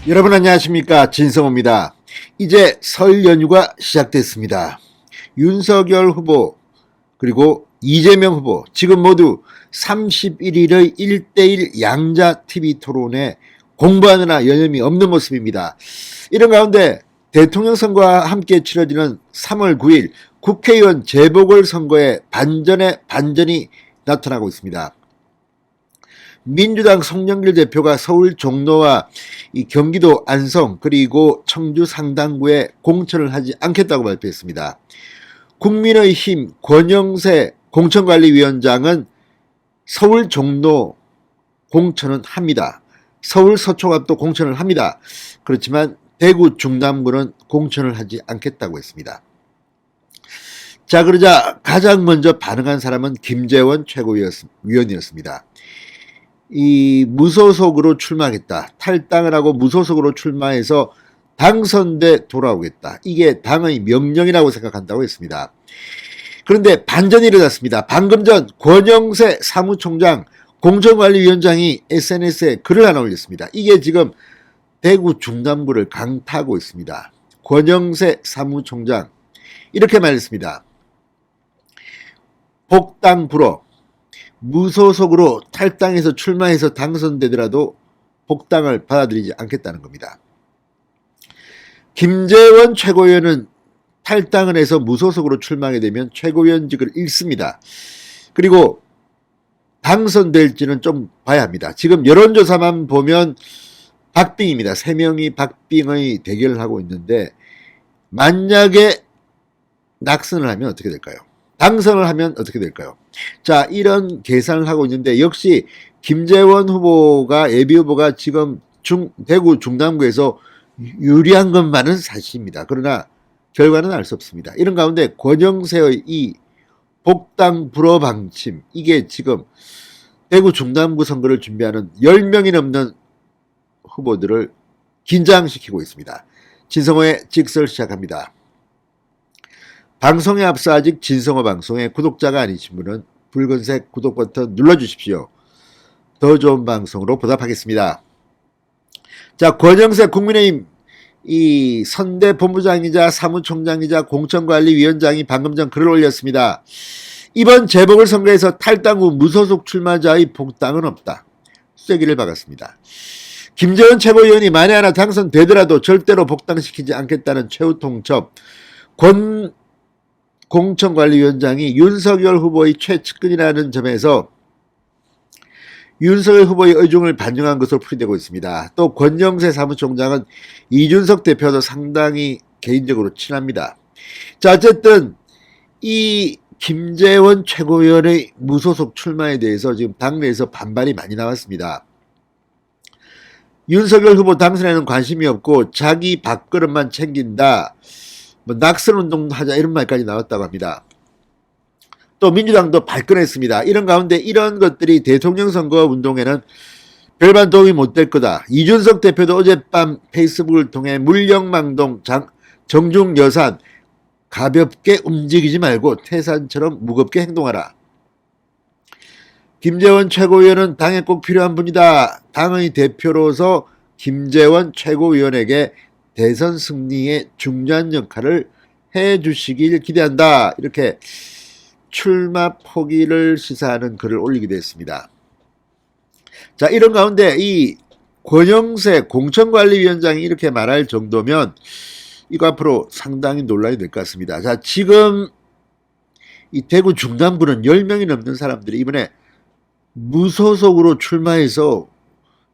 여러분 안녕하십니까, 진성호입니다. 이제 설 연휴가 시작됐습니다. 윤석열 후보 그리고 이재명 후보 지금 모두 31일의 1대1 양자 TV 토론에 공부하느라 여념이 없는 모습입니다. 이런 가운데 대통령 선거와 함께 치러지는 3월 9일 국회의원 재보궐선거에 반전의 반전이 나타나고 있습니다. 민주당 송영길 대표가 서울 종로와 이 경기도 안성 그리고 청주 상당구에 공천을 하지 않겠다고 발표했습니다. 국민의힘 권영세 공천관리위원장은 서울 종로 공천은 합니다. 서울 서초갑도 공천을 합니다. 그렇지만 대구 중남구는 공천을 하지 않겠다고 했습니다. 자, 그러자 가장 먼저 반응한 사람은 김재원 최고위원이었습니다. 이 무소속으로 출마하겠다. 탈당을 하고 무소속으로 출마해서 당선돼 돌아오겠다. 이게 당의 명령이라고 생각한다고 했습니다. 그런데 반전이 일어났습니다. 방금 전 권영세 사무총장 공천관리위원장이 SNS에 글을 하나 올렸습니다. 이게 지금 대구 중남구를 강타하고 있습니다. 권영세 사무총장 이렇게 말했습니다. 복당 불허. 무소속으로 탈당해서 출마해서 당선되더라도 복당을 받아들이지 않겠다는 겁니다. 김재원 최고위원은 탈당을 해서 무소속으로 출마하게 되면 최고위원직을 잃습니다. 그리고 당선될지는 좀 봐야 합니다. 지금 여론조사만 보면 박빙입니다. 3명이 박빙의 대결을 하고 있는데 만약에 낙선을 하면 어떻게 될까요? 당선을 하면 어떻게 될까요? 자, 이런 계산을 하고 있는데 역시 김재원 후보가 예비후보가 지금 대구 중남구에서 유리한 것만은 사실입니다. 그러나 결과는 알 수 없습니다. 이런 가운데 권영세의 이 복당 불허 방침 이게 지금 대구 중남구 선거를 준비하는 10명이 넘는 후보들을 긴장시키고 있습니다. 진성호의 직설 시작합니다. 방송에 앞서 아직 진성호 방송의 구독자가 아니신 분은 붉은색 구독 버튼 눌러주십시오. 더 좋은 방송으로 보답하겠습니다. 자, 권영세 국민의힘 이 선대 본부장이자 사무총장이자 공천관리위원장이 방금 전 글을 올렸습니다. 이번 재보궐선거에서 탈당 후 무소속 출마자의 복당은 없다. 쐐기를 박았습니다. 김재원 최고위원이 만에 하나 당선되더라도 절대로 복당시키지 않겠다는 최후 통첩. 공천관리위원장이 윤석열 후보의 최측근이라는 점에서 윤석열 후보의 의중을 반영한 것으로 풀이되고 있습니다. 또 권영세 사무총장은 이준석 대표도 상당히 개인적으로 친합니다. 자, 어쨌든 이 김재원 최고위원의 무소속 출마에 대해서 지금 당내에서 반발이 많이 나왔습니다. 윤석열 후보 당선에는 관심이 없고 자기 밥그릇만 챙긴다. 낙선운동도 하자 이런 말까지 나왔다고 합니다. 또 민주당도 발끈했습니다. 이런 가운데 이런 것들이 대통령 선거 운동에는 별반 도움이 못 될 거다. 이준석 대표도 어젯밤 페이스북을 통해 물령망동 정중 여산 가볍게 움직이지 말고 태산처럼 무겁게 행동하라. 김재원 최고위원은 당에 꼭 필요한 분이다. 당의 대표로서 김재원 최고위원에게 대선 승리에 중요한 역할을 해주시길 기대한다. 이렇게 출마 포기를 시사하는 글을 올리기도 했습니다. 자, 이런 가운데 이 권영세 공천관리위원장이 이렇게 말할 정도면 이거 앞으로 상당히 논란이 될 것 같습니다. 자, 지금 이 대구 중남구는 10명이 넘는 사람들이 이번에 무소속으로 출마해서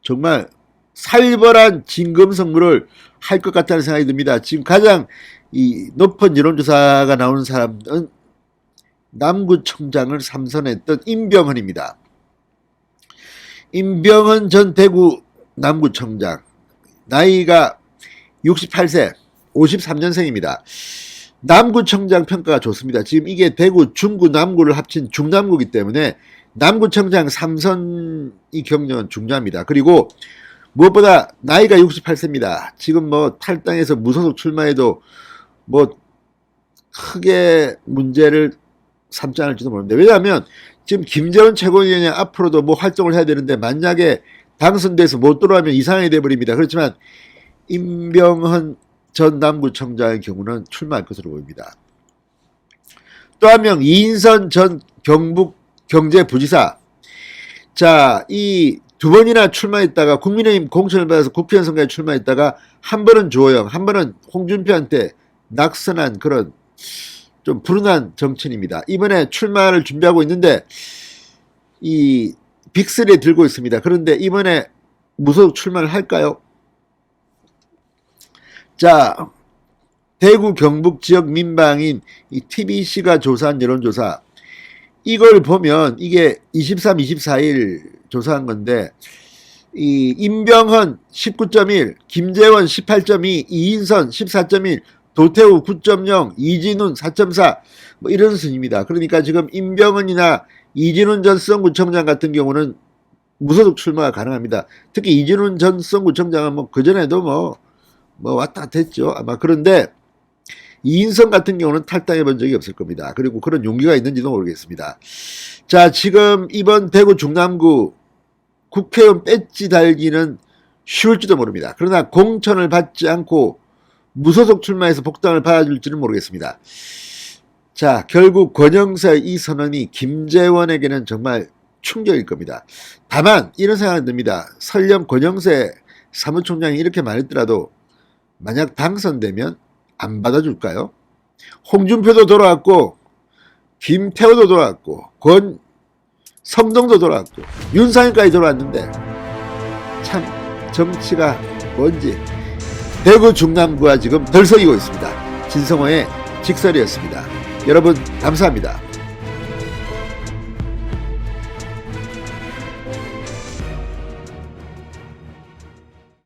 정말 살벌한 진검승부를 할 것 같다는 생각이 듭니다. 지금 가장 이 높은 여론조사가 나오는 사람은 남구청장을 삼선했던 임병헌입니다. 임병헌 전 대구 남구청장 나이가 68세 53년생입니다. 남구청장 평가가 좋습니다. 지금 이게 대구 중구 남구를 합친 중남구이기 때문에 남구청장 3선이 경력은 중요합니다. 그리고 무엇보다 나이가 68세입니다. 지금 뭐 탈당해서 무소속 출마해도 뭐 크게 문제를 삼지 않을지도 모릅니다. 왜냐하면 지금 김재원 최고위원이 앞으로도 뭐 활동을 해야 되는데 만약에 당선돼서 못 돌아가면 이상하게 돼버립니다. 그렇지만 임병헌 전 남구청장의 경우는 출마할 것으로 보입니다. 또 한 명 이인선 전 경북 경제부지사. 자, 이 두 번이나 출마했다가 국민의힘 공천을 받아서 국회의원 선거에 출마했다가 한 번은 주호영, 한 번은 홍준표한테 낙선한 그런 좀 불운한 정치인입니다. 이번에 출마를 준비하고 있는데 이 빅3에 들고 있습니다. 그런데 이번에 무소속 출마를 할까요? 자, 대구 경북 지역 민방인 이 TBC가 조사한 여론조사, 이걸 보면 이게 23, 24일 조사한 건데 이 임병헌 19.1, 김재원 18.2, 이인선 14.1, 도태우 9.0, 이진훈 4.4 뭐 이런 순입니다. 그러니까 지금 임병헌이나 이진훈 전 수성구청장 같은 경우는 무소속 출마가 가능합니다. 특히 이진훈 전 수성구청장은 뭐 그전에도 뭐 왔다 갔다 했죠. 아마. 그런데 이인선 같은 경우는 탈당해 본 적이 없을 겁니다. 그리고 그런 용기가 있는지도 모르겠습니다. 자, 지금 이번 대구 중남구 국회의원 배지 달기는 쉬울지도 모릅니다. 그러나 공천을 받지 않고 무소속 출마해서 복당을 받아줄지는 모르겠습니다. 자, 결국 권영사의 이 선언이 김재원에게는 정말 충격일 겁니다. 다만 이런 생각이 듭니다. 설령 권영세 사무총장이 이렇게 말했더라도 만약 당선되면 안 받아줄까요? 홍준표도 돌아왔고 김태호도 돌아왔고 권성동도 돌아왔고 윤상현까지 돌아왔는데 참 정치가 뭔지 대구 중남구가 지금 덜썩이고 있습니다. 진성호의 직설이었습니다. 여러분 감사합니다.